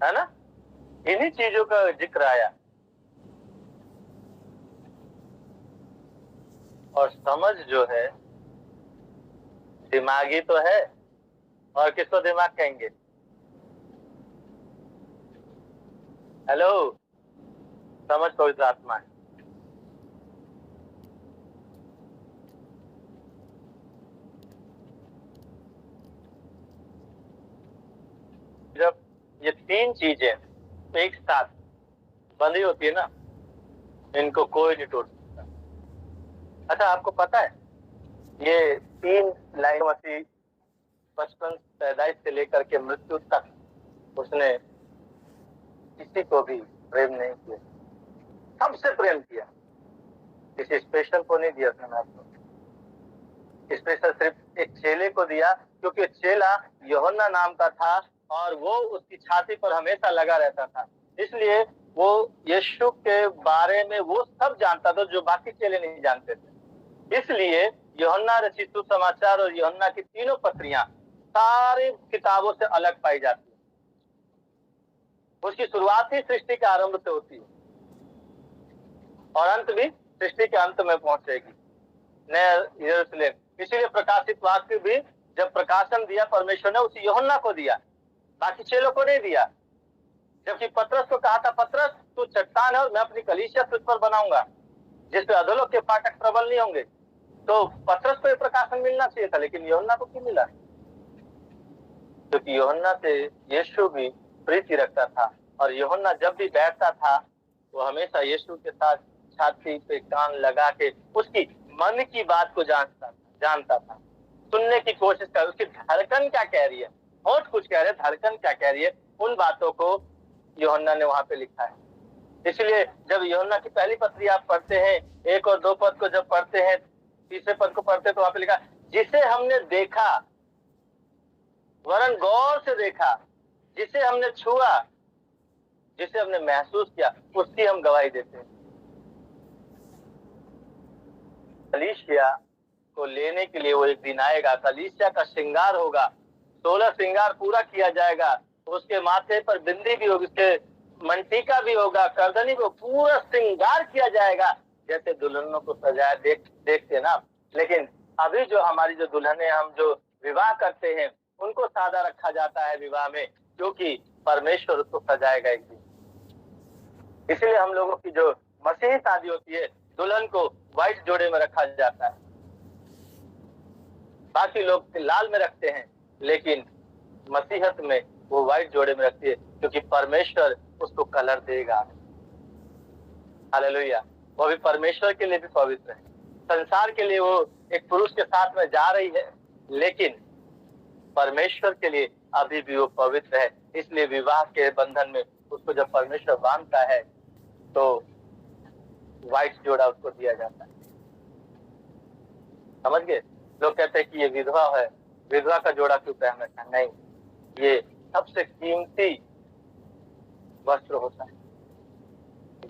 है ना। इन्हीं चीजों का जिक्र आया। और समझ जो है दिमागी तो है, और किसको दिमाग कहेंगे? हेलो। समझ पवित्र आत्मा है। जब ये तीन चीजें एक साथ बंधी होती है ना, इनको कोई नहीं तोड़ सकता। अच्छा, आपको पता है ये तीन लाइन मसीह बचपन पैदाइश से लेकर के मृत्यु तक उसने किसी को भी प्रेम नहीं किया, सबसे प्रेम किया। किसी स्पेशल को नहीं दिया था। आपको स्पेशल सिर्फ एक चेले को दिया, क्योंकि चेला यूहन्ना नाम का था और वो उसकी छाती पर हमेशा लगा रहता था। इसलिए वो यीशु के बारे में वो सब जानता था जो बाकी चेले नहीं जानते थे। इसलिए यूहन्ना रचित सुसमाचार और यूहन्ना की तीनों पत्रियां सारी किताबों से अलग पाई जाती है। उसकी शुरुआत ही सृष्टि के आरंभ से होती है और अंत भी सृष्टि के अंत में पहुंचेगी, नया यरूशलेम। इसीलिए प्रकाशित वाक्य भी जब प्रकाशन दिया परमेश्वर ने उसी यूहन्ना को दिया, बाकी चेलों को नहीं दिया। जबकि पतरस को कहा था, पतरस तू चट्टान है और मैं अपनी कलीसिया तुझ पर बनाऊंगा जिसपे अधोलोक के फाटक प्रबल नहीं होंगे। तो पतरस को ये प्रकाशन मिलना चाहिए था, लेकिन यूहन्ना को क्यों मिला? क्योंकि यूहन्ना से यीशु भी प्रीति रखता था और यूहन्ना जब भी बैठता था वो हमेशा यीशु के साथ छाती पे कान लगा के उसकी मन की बात को जानता था, सुनने की कोशिश कर, उसकी धड़कन क्या कह रही है, होठ कुछ कह रहे, धड़कन क्या कह रही है, उन बातों को यूहन्ना ने वहां पे लिखा है। इसलिए जब यूहन्ना की पहली पत्री आप पढ़ते हैं, 1 और 2 पद को जब पढ़ते हैं, तीसरे पद को पढ़ते हैं, तो वहां पे लिखा, जिसे हमने देखा, वरन गौर से देखा, जिसे हमने छुआ, जिसे हमने महसूस किया, उसकी हम गवाही देते हैं। कलीसिया को लेने के लिए वो एक दिन आएगा, कलीसिया का श्रृंगार होगा, 16 श्रृंगार पूरा किया जाएगा, उसके माथे पर बिंदी भी होगी, उसके मंटिका भी होगा, करदनी भी, पूरा श्रृंगार किया जाएगा जैसे दुल्हनों को सजाया देखते ना। लेकिन अभी जो हमारी जो दुल्हने हम जो विवाह करते हैं उनको सादा रखा जाता है विवाह में, क्योंकि परमेश्वर उसको सजाएगा एक दिन। इसलिए हम लोगों की जो मसीही शादी होती है, दुल्हन को व्हाइट जोड़े में रखा जाता है। बाकी लोग लाल में रखते हैं, लेकिन मसीहत में वो व्हाइट जोड़े में रखती है, क्योंकि परमेश्वर उसको कलर देगा। हालेलुया। वो भी परमेश्वर के लिए भी पवित्र है। संसार के लिए वो एक पुरुष के साथ में जा रही है, लेकिन परमेश्वर के लिए अभी भी वो पवित्र है। इसलिए विवाह के बंधन में उसको जब परमेश्वर बांधता है तो व्हाइट जोड़ा उसको दिया जाता है। समझ गए? लोग कहते हैं कि ये विधवा है, विधवा का जोड़ा क्यों पहन रखा है? नहीं, ये सबसे कीमती वस्त्र होता है।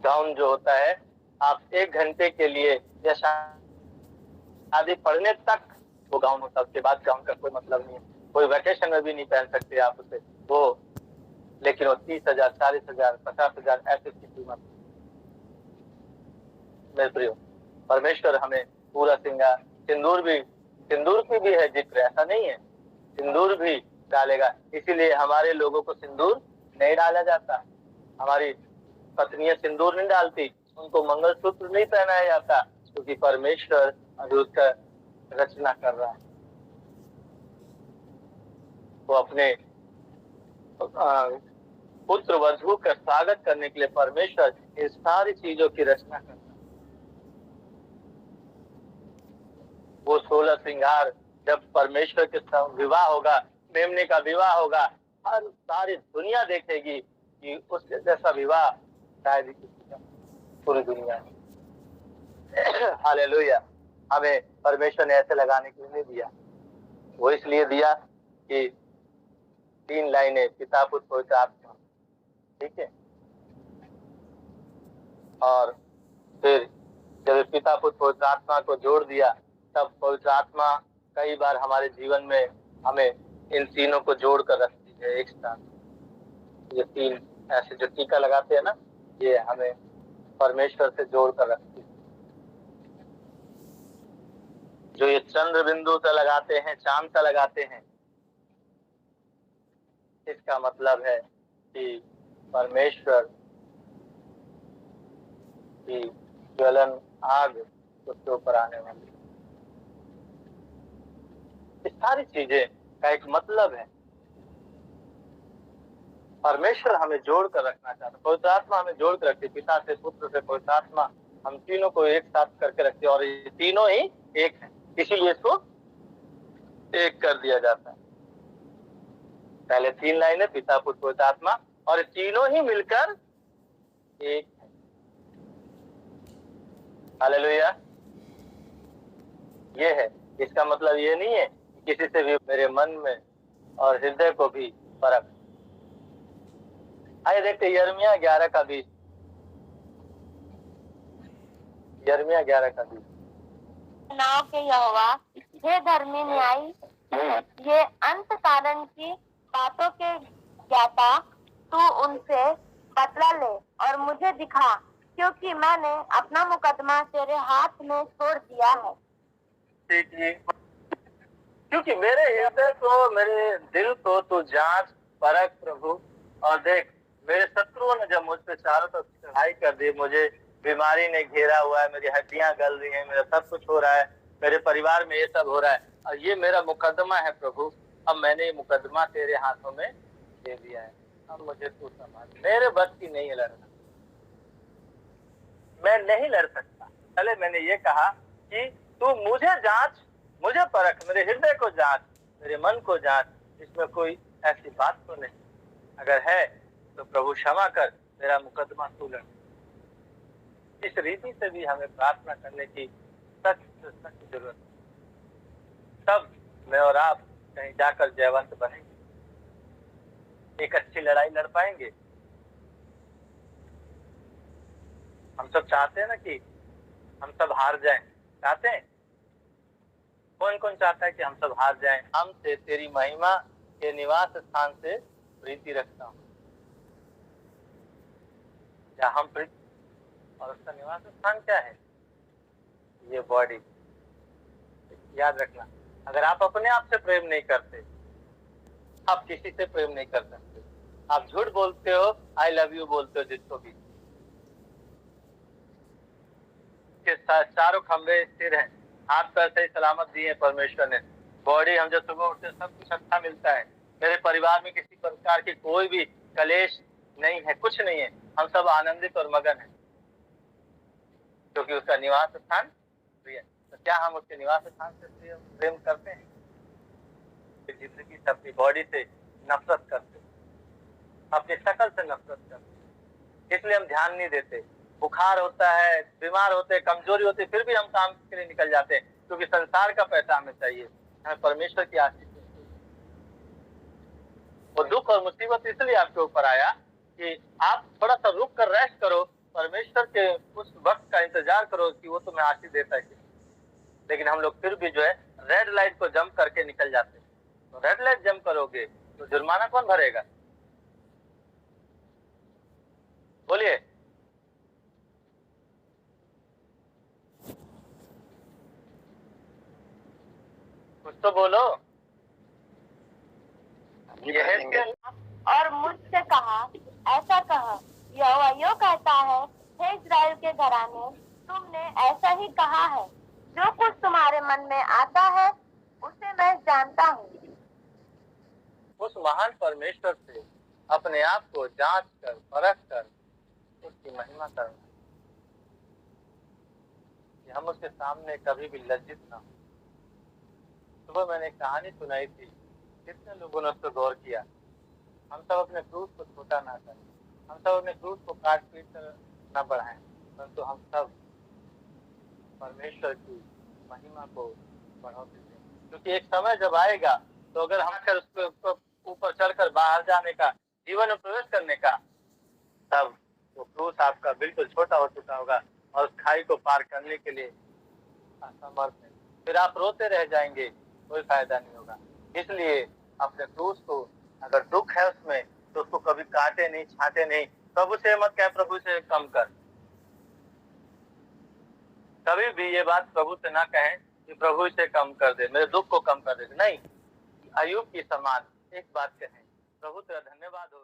गाउन जो होता है, आप 1 घंटे के लिए या शादी पढ़ने तक वो गाउन होता है, उसके बाद गाउन का कोई मतलब नहीं है। कोई वैकेशन में भी नहीं पहन सकते आप उसे वो, लेकिन वो 30,000, 40,000, 50,000 ऐसे की कीमत। मेरे प्रियो, परमेश्वर हमें पूरा श्रृंगार, सिंदूर की भी है जिक्र, ऐसा नहीं है, सिंदूर भी डालेगा। इसीलिए हमारे लोगों को सिंदूर नहीं डाला जाता, हमारी पत्नियां सिंदूर नहीं डालती, उनको मंगलसूत्र नहीं पहनाया जाता, क्योंकि परमेश्वर अभी उसका रचना कर रहा है। वो अपने पुत्र वधू का स्वागत करने के लिए परमेश्वर इन सारी चीजों की रचना करता है। वो 16 श्रृंगार जब परमेश्वर के विवाह होगा, मेमने का विवाह होगा, हर सारी दुनिया देखेगी कि उस जैसा विवाह शायद पूरी दुनिया में। हालेलुया। हमें परमेश्वर ने ऐसे लगाने के लिए नहीं दिया, वो इसलिए दिया कि 3 लाइनें पिता पुत्र पवित्र आत्मा, ठीक है। और फिर जब पिता पुत्र पवित्र आत्मा को जोड़ दिया, तब पवित्र आत्मा कई बार हमारे जीवन में हमें इन तीनों को जोड़ कर रखती है एक साथ। ये 3 ऐसे जो टीका लगाते हैं ना, ये हमें परमेश्वर से जोड़ कर रखती है। जो ये चंद्र बिंदु सा लगाते हैं, चांद सा लगाते हैं, इसका मतलब है कि परमेश्वर की ज्वलन आग उसके ऊपर आने वाली। इस सारी चीजें का एक मतलब है। परमेश्वर हमें जोड़ कर रखना चाहता है, पवित्र आत्मा हमें जोड़ कर रखती है, पिता से, पुत्र से, पवित्र आत्मा, हम तीनों को एक साथ करके रखती है, और ये तीनों ही एक है, इसीलिए इसको एक कर दिया जाता है। पहले 3 लाइनें, पिता, पुत्र, पवित्र आत्मा, और तीनों ही मिलकर एक है। हालेलुया। ये है, इसका मतलब ये नहीं है कि किसी से भी मेरे मन में और हृदय को भी फर्क। आइए देखते यिर्मयाह 11 का 20। यिर्मयाह 11 का 20। नाव के यहोवा, हे धर्मी न्यायी, ये अंत कारण की बातों के ज्ञाता, तू उनसे बदला ले और मुझे दिखा, क्योंकि मैंने अपना मुकदमा तेरे हाथ में छोड़ दिया है। क्योंकि मेरे हृदय को, मेरे दिल को तू जांच परख प्रभु, और देख मेरे शत्रुओं ने जब मुझ पे चारों तरफ चढ़ाई कर दी, मुझे बीमारी ने घेरा हुआ है, मेरी हड्डियां गल रही हैं, मेरा सब कुछ हो रहा है, मेरे परिवार में ये सब हो रहा है, और ये मेरा मुकदमा है प्रभु। अब मैंने ये मुकदमा तेरे हाथों में दे दिया है, अब मुझे तू संभाल। मेरे बस की नहीं है लड़ना, मैं नहीं लड़ सकता। पहले मैंने ये कहा कि तू मुझे जांच, मुझे परख, मेरे हृदय को जांच, मेरे मन को जांच, इसमें कोई ऐसी बात तो नहीं, अगर है तो प्रभु क्षमा कर, मेरा मुकदमा तू लड़। इस रीति से भी हमें प्रार्थना करने की सख्त जरूरत है, तब मैं और आप कहीं जाकर जयवंत बनेंगे, एक अच्छी लड़ाई लड़ पाएंगे। हम सब चाहते हैं ना कि हम सब हार जाएं, चाहते हैं? कौन कौन चाहता है कि हम सब हार जाएं? हमसे तेरी महिमा के निवास स्थान से प्रीति रखता हूँ। या हम प्रीति, और उसका निवास स्थान क्या है? ये बॉडी। याद रखना, अगर आप अपने आप से प्रेम नहीं करते, आप किसी से प्रेम नहीं कर सकते। आप झूठ बोलते हो, आई लव यू बोलते हो जिसको भी, के चारों खंभे स्थिर हैं, हाथ पैर सही सलामत दिए परमेश्वर ने, बॉडी, हम जब सुबह उठते सब कुछ अच्छा मिलता है, मेरे परिवार में किसी प्रकार की कोई भी कलेश नहीं है, कुछ नहीं है, हम सब आनंदित और मगन हैं, क्योंकि उसका निवास स्थान प्रिय। तो क्या हम उसके निवास स्थान से प्रेम करते हैं? जिंदगी से, अपनी बॉडी से नफरत करते, अपनी शक्ल से नफरत करते, इसलिए हम ध्यान नहीं देते। बुखार होता है, बीमार होते, कमजोरी होती है, फिर भी हम काम के लिए निकल जाते हैं, क्योंकि संसार का पैसा हमें चाहिए, हमें परमेश्वर की आशीष। वो दुख और मुसीबत इसलिए आपके ऊपर आया कि आप थोड़ा सा रुक कर रेस्ट करो, परमेश्वर के उस वक्त का इंतजार करो कि वो तुम्हें आशीष देता है। लेकिन हम लोग फिर भी जो है रेड लाइट को जंप करके निकल जाते हैं। तो रेड लाइट जंप करोगे तो जुर्माना कौन भरेगा? बोलिए। कुछ तो बोलो। और मुझसे कहा, ऐसा कहा, यहोवा यूं कहता है, हे इस्राएल के घराने, तुमने ऐसा ही कहा है, जो कुछ तुम्हारे मन में आता है उसे मैं जानता हूँ। उस महान परमेश्वर से अपने आप को जांच कर, परख कर उसकी महिमा करना, कि हम उसके सामने कभी भी लज्जित ना हो। सुबह मैंने एक कहानी सुनाई थी, कितने लोगों ने उस पर गौर किया। हम सब अपने क्रूस को छोटा ना करें, हम सब अपने क्रूस को काट पीट कर न बढ़ाएं, परंतु हम सब परमेश्वर की महिमा को बढ़ाते दें। क्योंकि एक समय जब आएगा तो अगर हम कर उसके ऊपर चढ़कर बाहर जाने का, जीवन में प्रवेश करने का, तब वो क्रूस आपका बिल्कुल छोटा हो चुका होगा और उस खाई को पार करने के लिए असमर्थ है। फिर आप रोते रह जाएंगे, कोई फायदा नहीं होगा। इसलिए अपने क्रूस को, अगर दुख है उसमें, तो उसको कभी काटे नहीं, छाटे नहीं। प्रभु से मत कह प्रभु से कम कर, कभी भी ये बात प्रभु से ना कहें कि प्रभु से कम कर दे, मेरे दुख को कम कर दे। नहीं, अय्यूब की समान एक बात कहें, प्रभु तेरा धन्यवाद हो